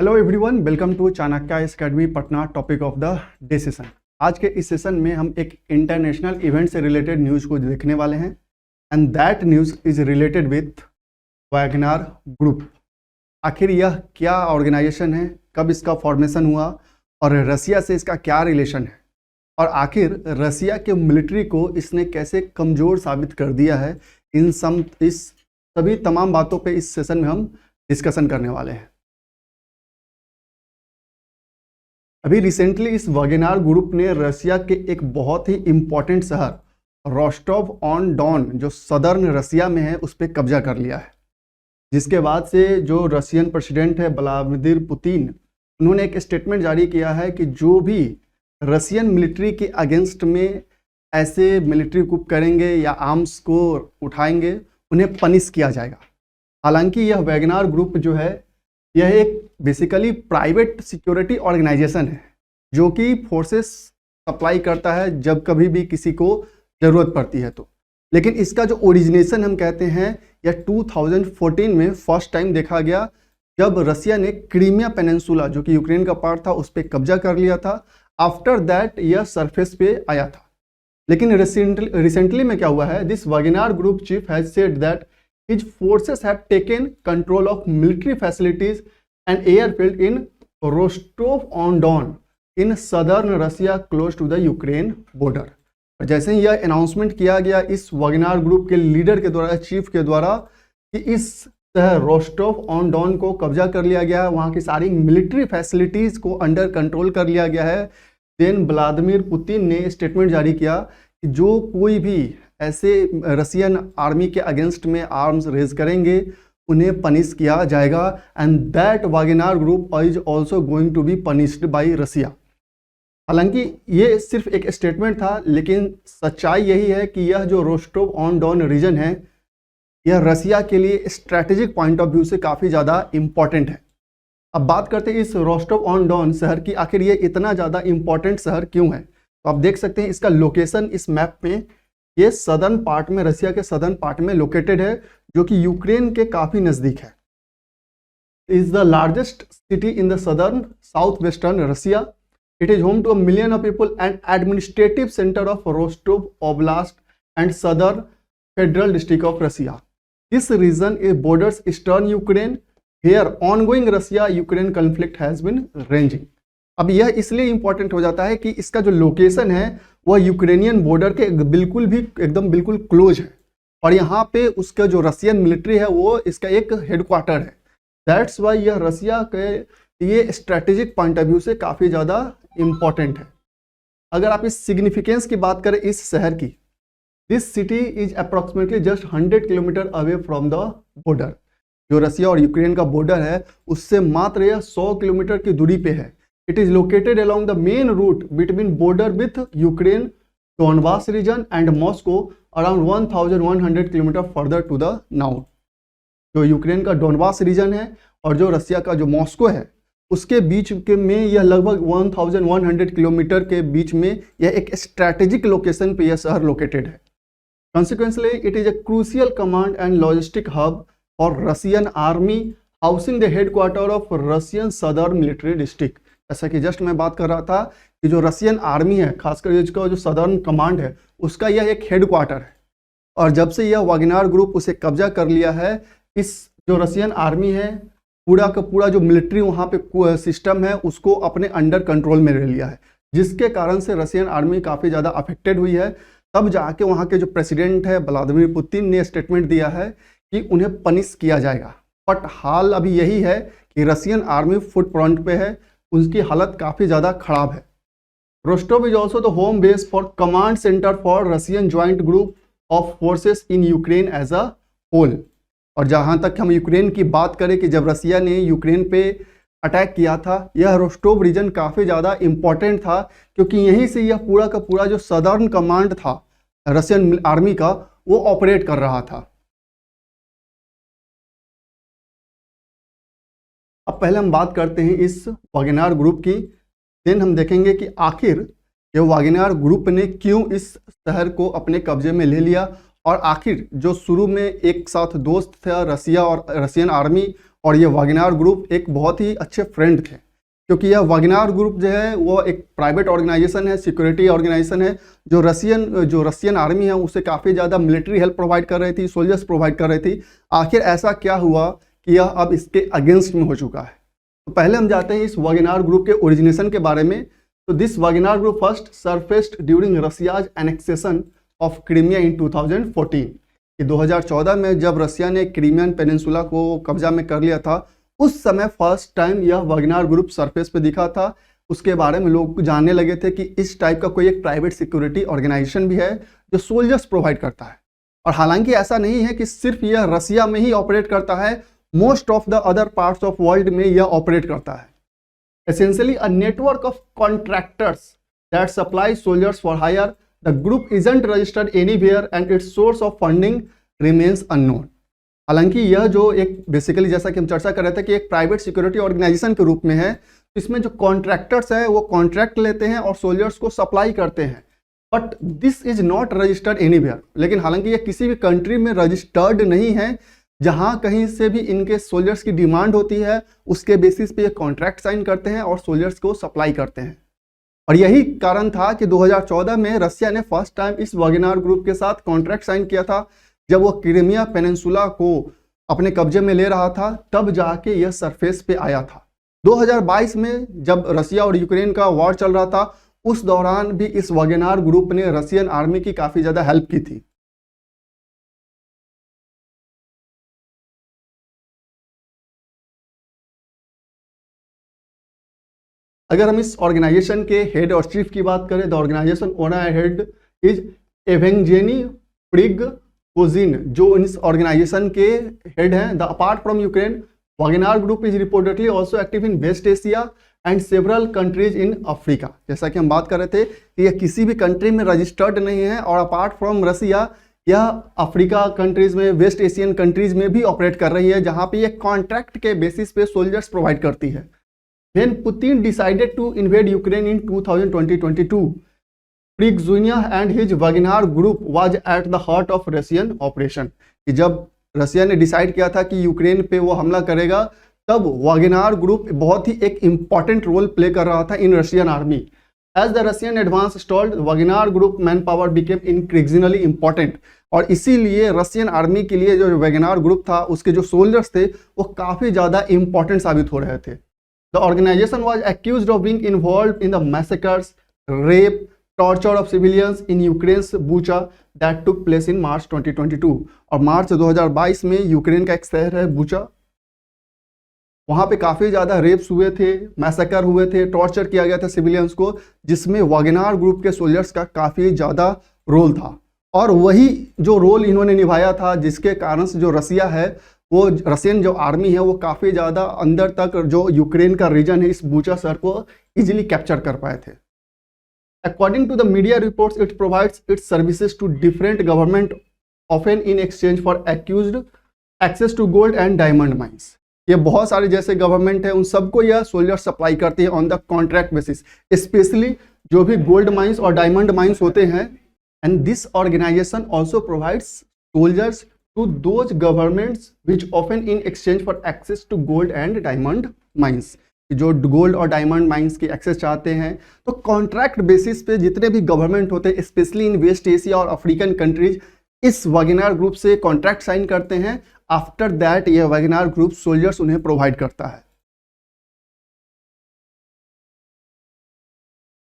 Hello everyone, welcome to Chanakya academy Patna. Topic of the day session. आज के इस session में हम एक इंटरनेशनल इवेंट से रिलेटेड न्यूज़ को देखने वाले हैं and that news is related with Wagner group. आखिर यह क्या ऑर्गेनाइजेशन है, कब इसका फॉर्मेशन हुआ और रसिया से इसका क्या रिलेशन है, और आखिर रसिया के मिलिट्री को इसने कैसे कमज़ोर साबित कर दिया है। इस सभी तमाम बातों पे इस सेशन में हम डिस्कशन करने वाले हैं। अभी रिसेंटली इस वैगनार ग्रुप ने रसिया के एक बहुत ही इम्पॉर्टेंट शहर रोस्टोव ऑन डॉन जो सदर्न रसिया में है उस पर कब्जा कर लिया है, जिसके बाद से जो रशियन प्रेसिडेंट है व्लादिमीर पुतिन, उन्होंने एक स्टेटमेंट जारी किया है कि जो भी रशियन मिलिट्री के अगेंस्ट में ऐसे मिलिट्री कुप करेंगे या आर्म्स को उठाएंगे उन्हें पनिश किया जाएगा। हालांकि यह वैगनार ग्रुप जो है यह एक बेसिकली प्राइवेट सिक्योरिटी ऑर्गेनाइजेशन है जो कि फोर्सेस सप्लाई करता है जब कभी भी किसी को ज़रूरत पड़ती है तो। लेकिन इसका जो ओरिजिनेशन हम कहते हैं यह 2014 में फर्स्ट टाइम देखा गया जब रसिया ने क्रीमिया पेनिनसुला जो कि यूक्रेन का पार्ट था उस पर कब्जा कर लिया था। आफ्टर दैट यह सरफेस पे आया था। लेकिन रिसेंटली में क्या हुआ है, this Wagner group chief has said that his forces have taken control of military facilities and airfield in Rostov-on-Don in southern Russia close to the Ukraine border। और जैसे ही यह अनाउंसमेंट किया गया इस वैगनार ग्रुप के लीडर के द्वारा, chief के द्वारा, कि इस शहर रोस्टोव ऑन डॉन को कब्जा कर लिया गया है, वहाँ की सारी मिलिट्री फैसिलिटीज़ को अंडर कंट्रोल कर लिया गया है, देन व्लादिमीर पुतिन ने स्टेटमेंट जारी किया कि जो कोई भी ऐसे रशियन आर्मी के अगेंस्ट में आर्म्स रेज करेंगे उन्हें पनिश किया जाएगा and that Wagner group is also going to be punished by Russia. हालांकि ये सिर्फ एक स्टेटमेंट था, लेकिन सच्चाई यही है कि यह जो रोस्टोव ऑन डॉन रीजन है यह रसिया के लिए स्ट्रैटेजिक पॉइंट ऑफ व्यू से काफ़ी ज़्यादा इम्पॉर्टेंट है। अब बात करते हैं इस रोस्टोव ऑन डॉन शहर की, आखिर ये इतना ज़्यादा इम्पॉर्टेंट शहर क्यों है। तो आप देख सकते हैं इसका लोकेशन इस मैप में, ये सदर्न पार्ट में, रसिया के सदर्न पार्ट में लोकेटेड है जो कि यूक्रेन के काफ़ी नज़दीक है। Is the largest city in the southern south western Russia. It is home to a million of people and administrative centre of Rostov Oblast and southern federal district of Russia. This region is borders eastern Ukraine here ongoing Russia Ukraine conflict has been ranging. अब यह इसलिए important हो जाता है कि इसका जो location है वह यूक्रेनियन बॉर्डर के बिल्कुल क्लोज है, और यहाँ पे उसका जो रशियन मिलिट्री है वो इसका एक हेडक्वार्टर है। दैट्स वाई यह रसिया के ये स्ट्रैटेजिक पॉइंट ऑफ व्यू से काफ़ी ज़्यादा इम्पॉर्टेंट है। अगर आप इस सिग्निफिकेंस की बात करें इस शहर की, this city is approximately just 100 kilometre away from the border. जो रसिया और यूक्रेन का बॉर्डर है उससे मात्र यह 100 किलोमीटर की दूरी पे है। It is located along the main route between border with Ukraine, Donbas region and Moscow around 1100 km further to the north। जो यूक्रेन का डोनबास रीजन है और जो रसिया का जो मॉस्को है उसके बीच के में यह लगभग 1100 किलोमीटर के बीच में यह एक स्ट्रैटेजिक लोकेशन पे यह शहर लोकेटेड है। Consequently, it is a crucial command and logistic hub for Russian army, housing the headquarter of Russian Southern Military District। जैसा कि जस्ट मैं बात कर रहा था कि जो रशियन आर्मी है, खासकर इसका जो सदर्न कमांड है उसका यह एक हेडक्वार्टर है, और जब से यह वैगनार ग्रुप उसे कब्जा कर लिया है, इस जो रशियन आर्मी है पूरा का पूरा जो मिलिट्री वहाँ पे सिस्टम है उसको अपने अंडर कंट्रोल में ले लिया है, जिसके कारण से रशियन आर्मी काफ़ी ज़्यादा अफेक्टेड हुई है। तब जाके वहाँ के जो प्रेसिडेंट है व्लादिमीर पुतिन ने स्टेटमेंट दिया है कि उन्हें पनिश किया जाएगा। बट हाल अभी यही है कि रशियन आर्मी फुट फ्रंट पे है, उनकी हालत काफ़ी ज़्यादा खराब है। Rostov is also the home base for command centre for Russian joint group of forces in Ukraine as a whole. और जहाँ तक हम यूक्रेन की बात करें कि जब रसिया ने यूक्रेन पे अटैक किया था, यह रोस्टोव रीजन काफ़ी ज़्यादा इम्पॉर्टेंट था क्योंकि यहीं से यह पूरा का पूरा जो सदर्न कमांड था रशियन आर्मी का वो ऑपरेट कर रहा था। अब पहले हम बात करते हैं इस वैगनार ग्रुप की, देन हम देखेंगे कि आखिर ये वैगनार ग्रुप ने क्यों इस शहर को अपने कब्जे में ले लिया, और आखिर जो शुरू में एक साथ दोस्त था रसिया और रशियन आर्मी और ये वागनर ग्रुप एक बहुत ही अच्छे फ्रेंड थे, क्योंकि यह वागनर ग्रुप जो है वो एक प्राइवेट ऑर्गेनाइजेशन है, सिक्योरिटी ऑर्गेनाइजेशन है, जो रशियन आर्मी है उसे काफ़ी ज़्यादा मिलिट्री हेल्प प्रोवाइड कर रही थी, सोल्जर्स प्रोवाइड कर रही थी। आखिर ऐसा क्या हुआ कि यह अब इसके अगेंस्ट में हो चुका है? तो पहले हम जाते हैं इस वागनर ग्रुप के ओरिजिनेशन के बारे में। तो this Wagner group first surfaced during Russia's annexation of Crimea in 2014। कि 2014 में जब रशिया ने क्रीमियन पेनिनसुला को कब्जा में कर लिया था, उस समय फर्स्ट टाइम यह वागनर ग्रुप सरफेस पे दिखा था। उसके बारे में लोग जानने लगे थे कि इस टाइप का कोई एक प्राइवेट सिक्योरिटी ऑर्गेनाइजेशन भी है जो सोल्जर्स प्रोवाइड करता है। और हालांकि ऐसा नहीं है कि सिर्फ यह रशिया में ही ऑपरेट करता है, most of the other parts of world में यह ऑपरेट करता है। Essentially a network of contractors that supply soldiers for hire, the group isn't registered anywhere and its source of funding remains unknown. हालांकि यह जो एक बेसिकली जैसा कि हम चर्चा कर रहे थे कि एक प्राइवेट सिक्योरिटी ऑर्गेनाइजेशन के रूप में है, इसमें जो कॉन्ट्रैक्टर्स है वो कॉन्ट्रैक्ट लेते हैं और सोल्जर्स को सप्लाई करते हैं, but this is not registered anywhere. लेकिन हालांकि ये किसी भी कंट्री में रजिस्टर्ड नहीं है। जहां कहीं से भी इनके सोल्जर्स की डिमांड होती है उसके बेसिस पे ये कॉन्ट्रैक्ट साइन करते हैं और सोल्जर्स को सप्लाई करते हैं। और यही कारण था कि 2014 में रशिया ने फर्स्ट टाइम इस वागनर ग्रुप के साथ कॉन्ट्रैक्ट साइन किया था। जब वो क्रीमिया पेनिनसुला को अपने कब्जे में ले रहा था, तब जाके यह सरफेस पे आया था। 2022 में जब रशिया और यूक्रेन का वॉर चल रहा था, उस दौरान भी इस वागनर ग्रुप ने रशियन आर्मी की काफी ज्यादा हेल्प की थी। अगर हम इस ऑर्गेनाइजेशन के हेड और चीफ की बात करें, the organisation owner head is Yevgeny Prigozhin, जो इस ऑर्गेनाइजेशन के हेड हैं। The apart from Ukraine, Wagner group is reportedly also active in West Asia and several countries in Africa. जैसा कि हम बात कर रहे थे कि यह किसी भी कंट्री में रजिस्टर्ड नहीं है, और अपार्ट फ्रॉम रशिया यह अफ्रीका कंट्रीज में, वेस्ट एशियन कंट्रीज में भी ऑपरेट कर रही है, जहां पे ये कॉन्ट्रैक्ट के बेसिस पे सोल्जर्स प्रोवाइड करती है। When Putin decided to invade Ukraine in 2022, Prigozhin and his Wagner group was at the heart of Russian operation। कि जब रशिया ने डिसाइड किया था कि यूक्रेन पे वो हमला करेगा, तब वागनर ग्रुप बहुत ही एक इंपॉर्टेंट रोल प्ले कर रहा था in Russian army. As the Russian advance stalled, Wagner group manpower became increasingly important. और इसीलिए रशियन आर्मी के लिए जो वागनर ग्रुप था, उसके जो सोल्जर्स थे वो काफ़ी ज़्यादा इंपॉर्टेंट साबित हो रहे थे। The organization was accused of being involved in the massacres, rape, torture of civilians in Ukraine's Bucha that took place in March 2022। और मार्च 2022 में यूक्रेन का एक शहर है बुचा, वहां पे काफी ज्यादा रेप्स हुए थे, मैसेकर हुए थे, टॉर्चर किया गया था सिविलियंस को, जिसमें वागनर ग्रुप के सोल्जर्स का काफी ज्यादा रोल था। और वही जो रोल इन्होंने निभाया था, जिसके कारण से जो रसिया है, वो रशियन जो आर्मी है वो काफ़ी ज़्यादा अंदर तक जो यूक्रेन का रीजन है, इस बूचा शहर को इजीली कैप्चर कर पाए थे। According to the media reports, it provides its services to different government often in exchange for accused access to gold and diamond mines. ये बहुत सारे जैसे गवर्नमेंट है उन सबको यह सोल्जर सप्लाई करती है on the contract basis, specially जो भी गोल्ड माइंस और डायमंड माइंस होते हैं। And this organisation also provides soldiers to those governments which often in exchange for access to gold and diamond mines। जो gold और diamond mines की access चाहते हैं, तो कॉन्ट्रैक्ट बेसिस पे जितने भी गवर्नमेंट होते हैं, स्पेशली इन वेस्ट एशिया और अफ्रीकन कंट्रीज, इस वागनर ग्रुप से कॉन्ट्रैक्ट साइन करते हैं। आफ्टर दैट यह वागनर ग्रुप सोल्जर्स उन्हें प्रोवाइड करता है।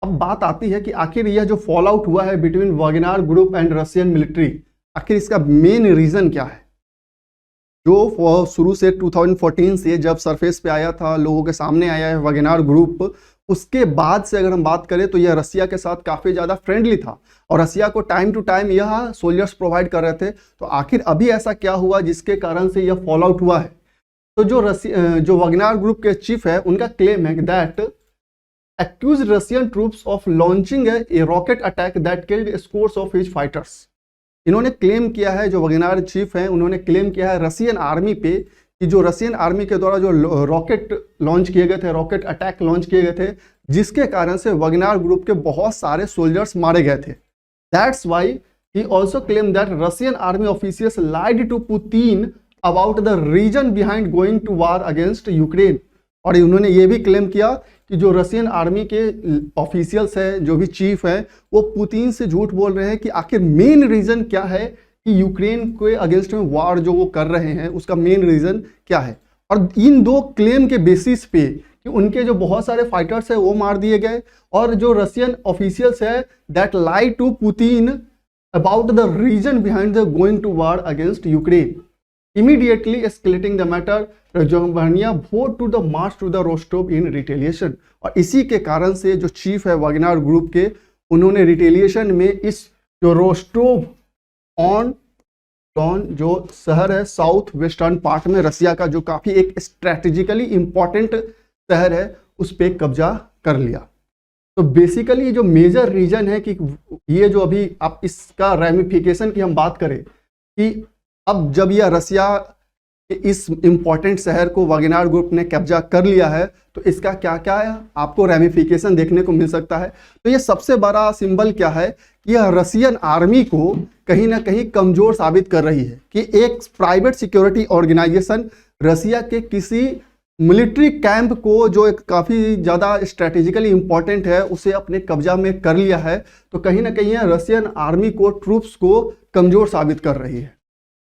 अब बात आती है कि आखिर यह जो फॉल आउट हुआ है between Wagner group and Russian military, आखिर इसका मेन रीजन क्या है? जो शुरू से 2014 से जब सरफेस पे आया था, लोगों के सामने आया है वागनर ग्रुप, उसके बाद से अगर हम बात करें तो यह रसिया के साथ काफ़ी ज़्यादा फ्रेंडली था और रसिया को टाइम टू टाइम यह सोल्जर्स प्रोवाइड कर रहे थे। तो आखिर अभी ऐसा क्या हुआ जिसके कारण से यह फॉल आउट हुआ है? तो जो वागनर ग्रुप के चीफ है, उनका क्लेम है that accused Russian troops of launching a rocket attack that killed scores of his fighters। इन्होंने क्लेम किया है, जो वागनर चीफ हैं उन्होंने क्लेम किया है रशियन आर्मी पे कि जो रशियन आर्मी के द्वारा जो रॉकेट लॉन्च किए गए थे, रॉकेट अटैक लॉन्च किए गए थे, जिसके कारण से वागनर ग्रुप के बहुत सारे सोल्जर्स मारे गए थे। That's why he also claim that Russian army officials lied to Putin about the reason behind going to war against Ukraine. और उन्होंने ये भी क्लेम किया कि जो रशियन आर्मी के ऑफिशियल्स हैं, जो भी चीफ हैं, वो पुतिन से झूठ बोल रहे हैं कि आखिर मेन रीज़न क्या है कि यूक्रेन के अगेंस्ट में वार जो वो कर रहे हैं उसका मेन रीज़न क्या है। और इन दो क्लेम के बेसिस पे कि उनके जो बहुत सारे फाइटर्स हैं वो मार दिए गए, और जो रशियन ऑफिशियल्स है that lie to Putin about the reason behind the going to war against Ukraine, immediately escalating the matter, Germany vowed to the march to the Rostov in retaliation। और इसी के कारण से जो चीफ है Wagner group के, उन्होंने retaliation में इस जो रोस्टोव ऑन डॉन जो शहर है साउथ वेस्टर्न पार्ट में रसिया का, जो काफ़ी एक स्ट्रैटेजिकली इंपॉर्टेंट शहर है, उस पर कब्जा कर लिया। तो बेसिकली जो मेजर रीजन है कि ये जो अभी आप इसका रेमिफिकेशन की हम बात करें कि अब जब यह रसिया के इस इम्पॉर्टेंट शहर को वागनर ग्रुप ने कब्जा कर लिया है तो इसका क्या क्या है आपको रेमिफिकेशन देखने को मिल सकता है। तो ये सबसे बड़ा सिंबल क्या है कि यह रसियन आर्मी को कहीं ना कहीं कमजोर साबित कर रही है कि एक प्राइवेट सिक्योरिटी ऑर्गेनाइजेशन रसिया के किसी मिलिट्री कैंप को, जो एक काफ़ी ज़्यादा स्ट्रेटेजिकली इंपॉर्टेंट है, उसे अपने कब्जा में कर लिया है। तो कहीं ना कहीं रसियन आर्मी को, ट्रूप्स को कमजोर साबित कर रही है।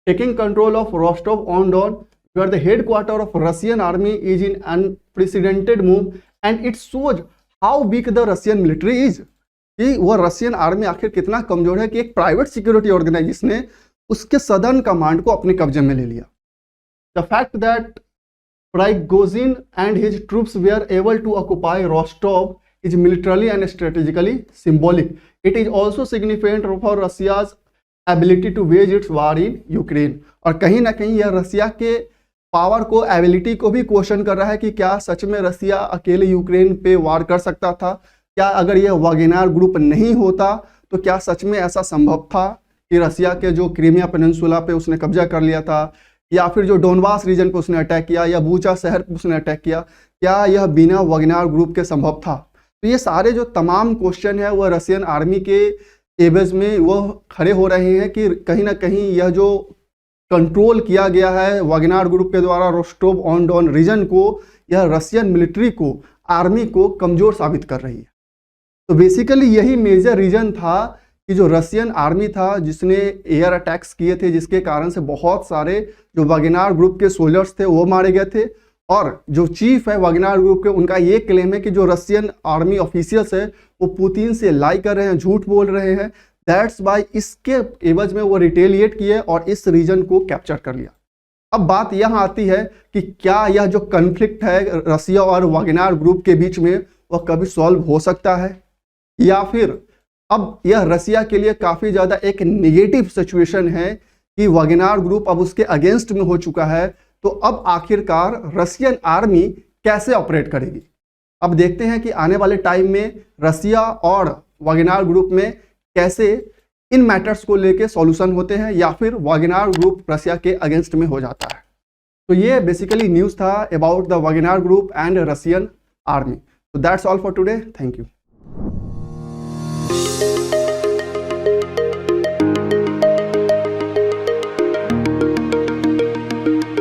Taking control of Rostov-on-Don, where the headquarter of Russian army is in unprecedented move, and it shows how weak the Russian military is। कि वह रशियन आर्मी आखिर कितना कमजोर है कि एक प्राइवेट सिक्योरिटी ऑर्गेनाइजेशन ने उसके सदर्न कमांड को अपने कब्जे में ले लिया। The fact that Prigozhin and his troops were able to occupy Rostov is militarily and strategically symbolic. It is also significant for Russia's ability to wage its war in Ukraine. और कहीं ना कहीं यह रसिया के पावर को, ability को भी question कर रहा है कि क्या सच में रसिया अकेले यूक्रेन पे वार कर सकता था? क्या अगर यह वागनर ग्रुप नहीं होता तो क्या सच में ऐसा संभव था कि रसिया के जो क्रीमिया पेनिनसुला पे उसने कब्जा कर लिया था, या फिर जो डोनबास रीजन पे उसने अटैक किया, या बूचा शहर पे उसने अटैक किया, क्या यह बिना वागनर ग्रुप के संभव था? तो ये सारे जो तमाम क्वेश्चन है वह रसियन आर्मी के एवज में वो खड़े हो रहे हैं कि कहीं ना कहीं यह जो कंट्रोल किया गया है वागनर ग्रुप के द्वारा रोस्टोव ऑन डॉन रीजन को, यह रशियन मिलिट्री को, आर्मी को कमजोर साबित कर रही है। तो बेसिकली यही मेजर रीजन था कि जो रशियन आर्मी था जिसने एयर अटैक्स किए थे, जिसके कारण से बहुत सारे जो वागनर ग्रुप के सोल्जर्स थे वो मारे गए थे। और जो चीफ है वागनर ग्रुप के, उनका ये क्लेम है कि जो रशियन आर्मी ऑफिशियल्स है वो पुतिन से लाई कर रहे हैं, झूठ बोल रहे हैं। दैट्स वाई इसके एवज में वो रिटेलिएट किए और इस रीजन को कैप्चर कर लिया। अब बात यहाँ आती है कि क्या यह जो कन्फ्लिक्ट है रसिया और वागनर ग्रुप के बीच में वह कभी सॉल्व हो सकता है, या फिर अब यह रसिया के लिए काफ़ी ज़्यादा एक नेगेटिव सिचुएशन है कि वागनर ग्रुप अब उसके अगेंस्ट में हो चुका है। तो अब आखिरकार रशियन आर्मी कैसे ऑपरेट करेगी? अब देखते हैं कि आने वाले टाइम में रसिया और वागनर ग्रुप में कैसे इन मैटर्स को लेके सॉल्यूशन होते हैं, या फिर वागनर ग्रुप रसिया के अगेंस्ट में हो जाता है। तो ये बेसिकली न्यूज़ था about the Wagner group and Russian army. तो that's all for today. Thank you.